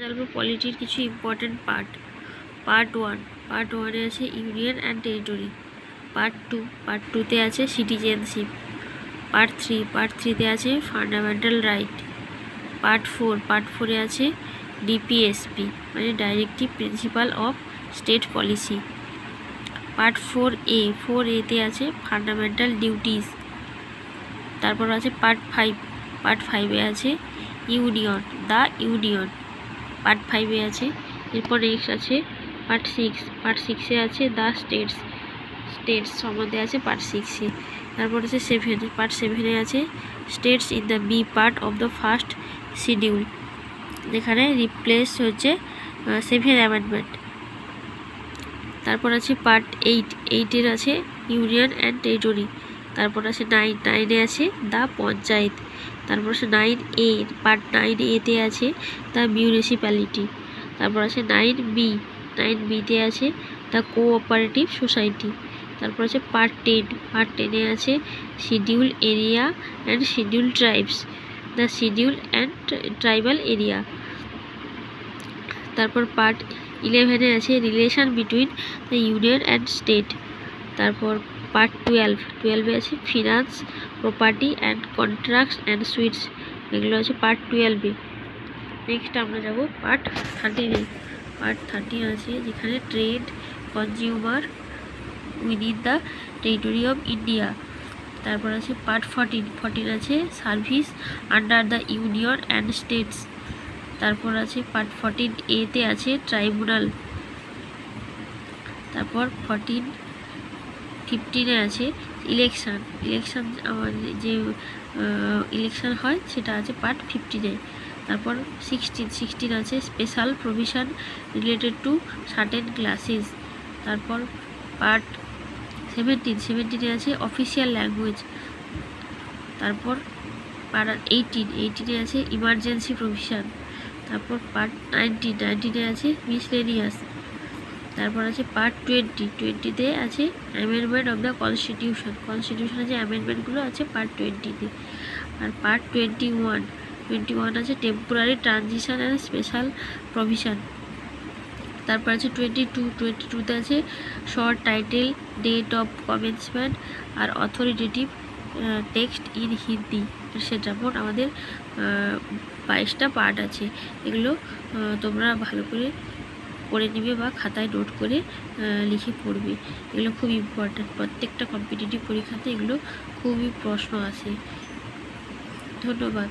জানবো পলিটির কিছু important part ওয়ানে আছে ইউনিয়ন অ্যান্ড টেরিটরি। পার্ট টুতে আছে সিটিজেনশিপ। পার্ট থ্রিতে আছে ফান্ডামেন্টাল রাইট। পার্ট ফোরে আছে ডিপিএসপি মানে directive principle of state policy. Part four এতে আছে ফান্ডামেন্টাল ডিউটিস। তারপর আছে পার্ট ফাইভে আছে ইউনিয়ন। পার্ট ফাইভে আছে। এরপর নেক্সট আছে পার্ট সিক্সে আছে দ্য স্টেটস সম্বন্ধে আছে পার্ট সিক্সে। তারপর আছে পার্ট সেভেনে আছে states in the B part of the first schedule, যেখানে রিপ্লেস হচ্ছে 7 অ্যামেন্ডমেন্ট। তারপর আছে পার্ট এইটের আছে ইউনিয়ন অ্যান্ড টেরিটরি। তারপর আছে নাইনে আছে দ্য পঞ্চায়েত। তারপর আছে পার্ট 9A-তে আছে দ্য মিউনিসিপ্যালিটি। তারপর আছে 9B-তে আছে দ্য কোঅপারেটিভ সোসাইটি। তারপর আছে পার্ট 10-এ আছে schedule area and schedule tribes, the schedule and tribal area. তারপর পার্ট 11-এ আছে relation between the union and state. তারপর পার্ট 12-এ আছে finance, property and contracts and sweets, এগুলো আছে পার্ট 12-এ। নেক্সট আমরা যাব পার্ট 13-এ। পার্ট 13 আছে যেখানে trade, consumer within the territory of India. তারপর আছে পার্ট 14 আছে service under the union and states. তারপর আছে পার্ট 14A-তে আছে ট্রাইব্যুনাল। তারপর 15-এ আছে ইলেকশন যে ইলেকশন হয় সেটা আছে পার্ট 15-এ। তারপর 16 আছে special provision related to certain classes. তারপর পার্ট 17-এ আছে অফিসিয়াল ল্যাঙ্গুয়েজ। তারপর পার্ট 18-এ আছে ইমার্জেন্সি প্রভিশন। তারপর পার্ট 19-এ আছে মিসলেনিয়াস। তারপর আছে পার্ট 20-তে আছে অ্যামেন্ডমেন্ট অফ দ্য কনস্টিটিউশনের যে অ্যামেন্ডমেন্টগুলো আছে পার্ট 20-তে। আর পার্ট 21 আছে temporary transition and special provision. তারপর আছে 22-তে আছে short title, date of commencement আর অথরিটেটিভ টেক্সট ইন হিন্দি। সেটা মোট আমাদের 22টা পার্ট আছে। এগুলো তোমরা ভালো করে পড়ে নিবে বা খাতায় নোট করে লিখে পড়বে। এগুলো খুব ইম্পর্ট্যান্ট, প্রত্যেকটা কম্পিটিটিভ পরীক্ষাতে এগুলো খুবই প্রশ্ন আসে। ধন্যবাদ।